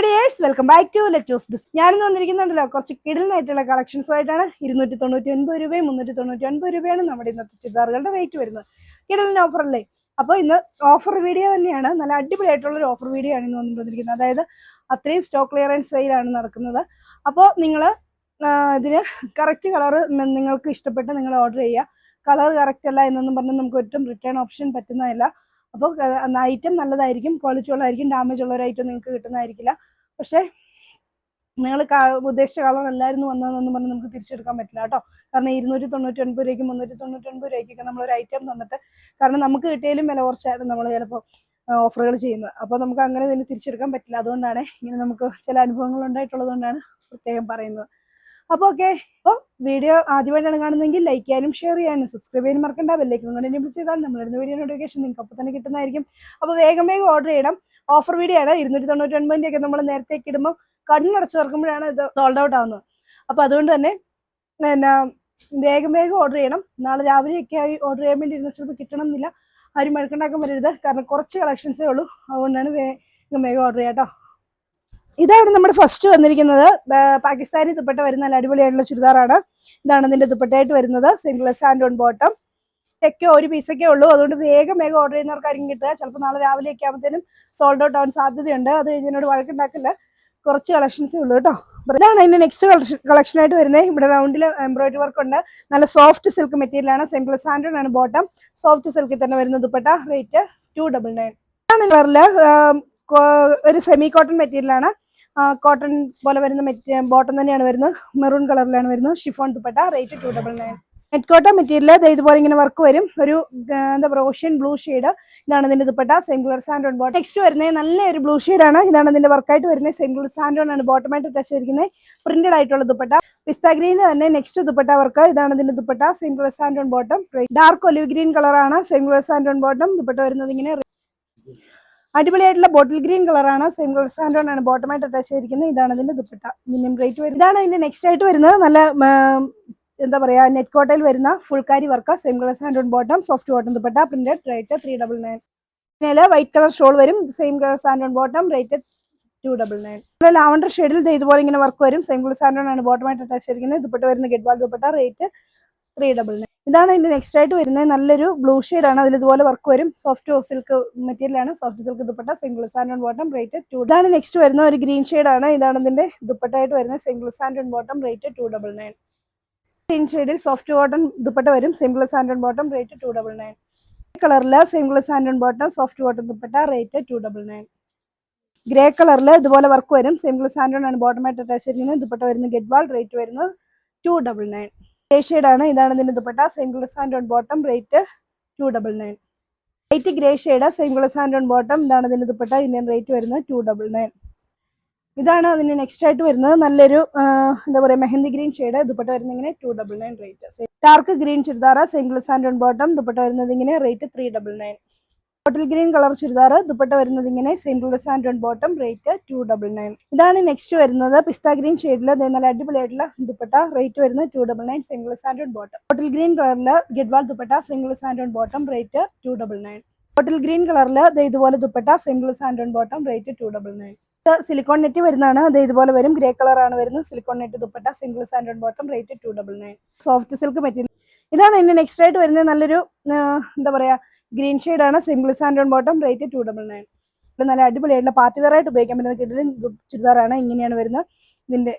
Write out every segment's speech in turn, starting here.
Dears, welcome back to lettuce dis. ഞാനിന്ന് വന്നിരിക്കുന്നുണ്ടല്ലോ കുറച്ച് കിടിലനായിട്ടുള്ള കളക്ഷൻസുമായിട്ടാണ്. 299 രൂപയും 399 രൂപയാണ് നമ്മുടെ ഇന്നത്തെ ചുരിദാറുകളുടെ റേറ്റ് വരുന്നത്. കിടിലൻ ഓഫറല്ലേ? അപ്പോൾ ഇന്ന് ഓഫർ വീഡിയോ തന്നെയാണ്. നല്ല അടിപൊളിയായിട്ടുള്ളൊരു ഓഫർ വീഡിയോ ആണ് ഇന്ന് വന്നിരിക്കുന്നത്. അതായത് അത്രയും സ്റ്റോക്ക് ക്ലിയറൻസ് സെയിലാണ് നടക്കുന്നത്. അപ്പോൾ നിങ്ങൾ ഇതിന് കറക്റ്റ് കളർ നിങ്ങൾക്ക് ഇഷ്ടപ്പെട്ട് നിങ്ങൾ ഓർഡർ ചെയ്യുക. കളർ കറക്റ്റ് അല്ല എന്നൊന്നും പറഞ്ഞാൽ നമുക്ക് ഒട്ടും റിട്ടേൺ ഓപ്ഷൻ പറ്റുന്നതല്ല. അപ്പോൾ ഐറ്റം നല്ലതായിരിക്കും, ക്വാളിറ്റി ഉള്ളതായിരിക്കും, ഡാമേജ് ഉള്ള ഒരു ഐറ്റം നിങ്ങൾക്ക് കിട്ടുന്നതായിരിക്കില്ല. പക്ഷേ നിങ്ങൾ ഉദ്ദേശിച്ച കളർ അല്ലായിരുന്നു വന്നതെന്ന് പറഞ്ഞാൽ നമുക്ക് തിരിച്ചെടുക്കാൻ പറ്റില്ല കേട്ടോ. കാരണം 299 രൂപയ്ക്കും 399 രൂപയ്ക്കൊക്കെ നമ്മളൊരു ഐറ്റം തന്നിട്ട്, കാരണം നമുക്ക് കിട്ടിയാലും വില കുറച്ചായിരുന്നു നമ്മൾ ചിലപ്പോൾ ഓഫറുകൾ ചെയ്യുന്നത്. അപ്പോൾ നമുക്ക് അങ്ങനെ തന്നെ തിരിച്ചെടുക്കാൻ പറ്റില്ല. അതുകൊണ്ടാണ് ഇങ്ങനെ നമുക്ക് ചില അനുഭവങ്ങൾ ഉണ്ടായിട്ടുള്ളത് കൊണ്ടാണ് പ്രത്യേകം പറയുന്നത്. അപ്പോൾ ഓക്കെ, അപ്പോൾ വീഡിയോ ആദ്യമായിട്ടാണ് കാണുന്നതെങ്കിൽ ലൈക്ക് ചെയ്യാനും ഷെയർ ചെയ്യാനും സബ്സ്ക്രൈബ് ചെയ്യാനും മറക്കണ്ട. ബെല്ലൈക്കൺ കൊണ്ട് എനേബിൾ ചെയ്താൽ നമ്മളിടുന്ന വീഡിയോ നോട്ടിഫിക്കേഷൻ നിങ്ങൾക്ക് അപ്പോൾ തന്നെ കിട്ടുന്നതായിരിക്കും. അപ്പോൾ വേഗം ഓർഡർ ചെയ്യണം. ഓഫർ വീഡിയോ ആണ്. 299 ഒക്കെ നമ്മൾ നേരത്തേക്ക് ഇടുമ്പോൾ കണ്ണടച്ച് തുറക്കുമ്പോഴാണ് ഇത് സോൾഡ് ഔട്ട് ആവുന്നത്. അപ്പോൾ അതുകൊണ്ട് തന്നെ വേഗം ഓർഡർ ചെയ്യണം. നാളെ രാവിലെയൊക്കെ ആയി ഓർഡർ ചെയ്യാൻ വേണ്ടി ഇരുന്ന ചിലപ്പോൾ കിട്ടണം എന്നില്ല. ആരും മഴക്കുണ്ടാക്കാൻ വരരുത്, കാരണം കുറച്ച് കളക്ഷൻസേ ഉള്ളൂ. അതുകൊണ്ടാണ് വേഗം ഓർഡർ ചെയ്യാം കേട്ടോ. ഇതാണ് നമ്മുടെ ഫസ്റ്റ് വന്നിരിക്കുന്നത്. പാകിസ്ഥാനി ദുപ്പട്ട വരുന്ന നല്ല അടിപൊളിയായിട്ടുള്ള ചുരിദാറാണ്. ഇതാണ് ഇതിന്റെ ദുപ്പട്ടയായിട്ട് വരുന്നത്. Single sand on bottom. ഒക്കെ ഒരു പീസൊക്കെ ഉള്ളൂ. അതുകൊണ്ട് വേഗം ഓർഡർ ചെയ്യുന്നവർക്കായിരിക്കും കിട്ടുക. ചിലപ്പോൾ നാളെ രാവിലെയൊക്കെ ആകുമ്പോഴത്തേനും സോൾഡ് ഔട്ട് ആവാൻ സാധ്യതയുണ്ട്. അത് കഴിഞ്ഞതിനോട് വഴക്കുണ്ടാക്കില്ല, കുറച്ച് കളക്ഷൻസേ ഉള്ളൂ കേട്ടോ. ഇതാണ് അതിന്റെ നെക്സ്റ്റ് കളക്ഷനായിട്ട് വരുന്നത്. ഇവിടെ റൗണ്ടിൽ എംബ്രോയിഡറി വർക്ക് ഉണ്ട്. നല്ല സോഫ്റ്റ് സിൽക്ക് മെറ്റീരിയലാണ്. സിംഗിൾ സാൻഡ് ആണ് ബോട്ടം. സോഫ്റ്റ് സിൽക്കിൽ തന്നെ വരുന്ന ദുപ്പട്ട. റേറ്റ് 299. ഇതാണ് കളറില് ഒരു സെമി കോട്ടൺ മെറ്റീരിയലാണ്. കോട്ടൺ പോലെ വരുന്ന ബോട്ടം തന്നെയാണ് വരുന്നത്. മെറൂൺ കളറിലാണ് വരുന്നത്. Chiffon dupatta. Rate 299. Net cotton material ഇതുപോലെ ഇങ്ങനെ വർക്ക് വരും. ഒരു എന്താ പറയുക, ഓഷ്യൻ ബ്ലൂ ഷെയ്ഡ്. ഇതാണ് ഇതിന്റെ dupatta. Single sand on bottom. Next വരുന്നത് നല്ലൊരു ബ്ലൂ ഷെയ്ഡാണ്. ഇതാണ് ഇതിന്റെ വർക്കായിട്ട് വരുന്നത്. സിംഗിൾ സാൻഡ് ഓൺ ആണ് ബോട്ടമായിട്ട് ടച്ച് ചെയ്തിരിക്കുന്നത്. പ്രിന്റഡ് ആയിട്ടുള്ള ദുപ്പട്ട. പിസ്ത ഗ്രീന് തന്നെ നെക്സ്റ്റ് ദുപ്പട്ട വർക്ക്. ഇതാണ് ഇതിന്റെ dupatta. Single sand on bottom. Dark olive green കളറാണ്. Single sand on bottom. Dupatta വരുന്നത് ഇങ്ങനെ അടിപൊളിയായിട്ടുള്ള ബോട്ടിൽ ഗ്രീൻ കളറാണ്. സിംഗിൾ സാൻഡ് ഓൺ ആണ് ബോട്ടമായിട്ട് ടച്ച് ചെയ്തിരിക്കുന്നത്. ഇതാണ് ഇതിന്റെ ദുപ്പട്ട. മിനിമം റേറ്റ് വരുന്നത്. ഇതാണ് ഇതിന്റെ നെക്സ്റ്റ് ആയിട്ട് വരുന്നത്. നല്ല എന്താ പറയുക, നെറ്റ് കോട്ടയിൽ വരുന്ന phulkari work. Single sand on bottom. Soft cotton dupatta. Printed. Rate 399. പിന്നെ വൈറ്റ് കളർ ഷോൾ വരും. Same colour sand on bottom. Rate 299. Lavender ഷെയ്ഡിൽ ഇതുപോലെ ഇങ്ങനെ വർക്ക് വരും. സിംഗിൾ സാൻഡ് ഓൺ ആണ് ബോട്ടമായിട്ട് ടച്ച് ചെയ്തിരിക്കുന്നത്. ദുപ്പട്ട വരുന്ന ഗെഡ്വാൾ ദുപ്പട്ട. റേറ്റ് 399. ഇതാണ് ഇതിന്റെ നെക്സ്റ്റ് ആയിട്ട് വരുന്നത്. നല്ലൊരു ബ്ലൂ ഷെയ്ഡാണ്. അതിൽ ഇതുപോലെ വർക്ക് വരും. സോഫ്റ്റ് സിൽക്ക് മെറ്റീരിയലാണ്. Soft silk dupatta. Single sand on bottom. Rate 2. ഇതാണ് നെക്സ്റ്റ് വരുന്ന ഒരു ഗ്രീൻ ഷെയ്ഡാണ്. ഇതാണ് ഇതിന്റെ ദുപ്പട്ടയായിട്ട് വരുന്നത്. Single sand on bottom. Rate 299. Green ഷെയ്ഡിൽ സോഫ്റ്റ് കോട്ടൺ ദുപ്പട്ട വരും. Single sand on bottom. Rate 299. കളറില് single sand on bottom. Soft cotton dupatta. Rate 299. Grey കളറിൽ ഇതുപോലെ വർക്ക് വരും. സിംഗിൾ സാൻഡ് ഓൺ ആണ് ബോട്ടമായിട്ട് ടച്ച് ചെയ്തിരിക്കുന്നത്. ദുപ്പട്ട വരുന്ന ഗെഡ്വാൾ. റേറ്റ് വരുന്നത് 299. ഗ്രേ ഷെയ്ഡാണ്. ഇതാണ് ഇതിന്റെ dupatta. Single sand on bottom. Rate 299. Light grey shade. Single sand on bottom. ഇതാണ് ഇതിന്റെ ദുപ്പട്ട. ഇതിന്റെ റേറ്റ് വരുന്നത് 299. ഇതാണ് അതിന് നെക്സ്റ്റ് ആയിട്ട് വരുന്നത്. നല്ലൊരു എന്താ പറയുക, മെഹന്തി ഗ്രീൻ ഷെയ്ഡ്. ദുപ്പട്ട വരുന്നത് ഇങ്ങനെ 299. Rate dark green churidar. Single sand on bottom. Dupatta വരുന്നത് ഇങ്ങനെ. Rate 399. Bottle green colour churidar. Dupatta വരുന്നത് ഇങ്ങനെ. Single sand on bottom. Rate 299. ഇതാണ് നെക്സ്റ്റ് വരുന്നത്. പിസ്ത ഗ്രീൻ ഷെയ്ഡിൽ നല്ല അടിപൊളിയായിട്ടുള്ള ദുപ്പട്ട. റേറ്റ് വരുന്നത് 299. Single sand on bottom. Bottle green കളറിൽ Gadwal dupatta. Single sand on bottom. Rate 299. Bottle green കളറിൽ ഇതുപോലെ dupatta. Single sand on bottom. Rate 299. Silicone net വരുന്നതാണ്. അത് ഇതുപോലെ വരും. ഗ്രേ കളറാണ് വരുന്നത്. Silicone net dupatta. Single sand on bottom. Rate 299. Soft silk material. ഇതാണ് ഇതിന്റെ നെക്സ്റ്റ് ആയിട്ട് വരുന്നത്. നല്ലൊരു എന്താ പറയാ, ഗ്രീൻ ഷെയ്ഡാണ്. Single sand on bottom. Rate 299. നല്ല അടിപൊളിയായിട്ടുള്ള പാർട്ടി വെയർ ആയിട്ട് ഉപയോഗിക്കാൻ പറ്റുന്ന കിടിലൻ ചുരിദാറാണ്. ഇങ്ങനെയാണ് വരുന്നത്. ഇതിന്റെ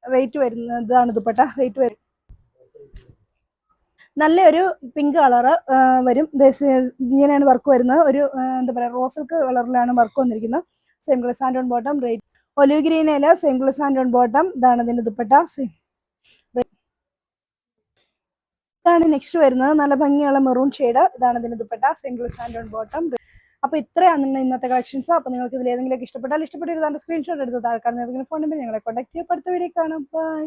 റേറ്റ് വരുന്നത്. ഇതാണ് ദുപ്പട്ട. റേറ്റ് വരും നല്ലൊരു പിങ്ക് കളറ് വരും. ഇങ്ങനെയാണ് വർക്ക് വരുന്നത്. ഒരു എന്താ പറയുക, റോസ് സിൽക്ക് കളറിലാണ് വർക്ക് വന്നിരിക്കുന്നത്. Single sand on bottom. Rate olive ഗ്രീനില് സിംഗിൾ സാൻഡ് ഓൺ ബോട്ടം. ഇതാണ് ഇതിന്റെ ദുപ്പട്ട. ഇതാണ് നെക്സ്റ്റ് വരുന്നത്. നല്ല ഭംഗിയുള്ള മെറൂൺ ഷെയ്ഡ്. ഇതാണ് ഇതിന്റെ dupatta. Single sand on bottom. അപ്പോൾ ഇത്രയാണ് ഇന്നത്തെ കളക്ഷൻസ്. അപ്പോൾ നിങ്ങൾക്ക് ഇതിൽ ഏതെങ്കിലും ഇഷ്ടപ്പെട്ടാൽ ഇഷ്ടപ്പെട്ടിരുന്ന സ്ക്രീൻഷോട്ട് എടുത്ത് താഴെ കാണുന്ന ഏതെങ്കിലും ഫോൺ നമ്പർ ഞങ്ങളെ കോൺടാക്ട് ചെയ്യുക. അടുത്ത വീഡിയോ കാണാം. ബൈ.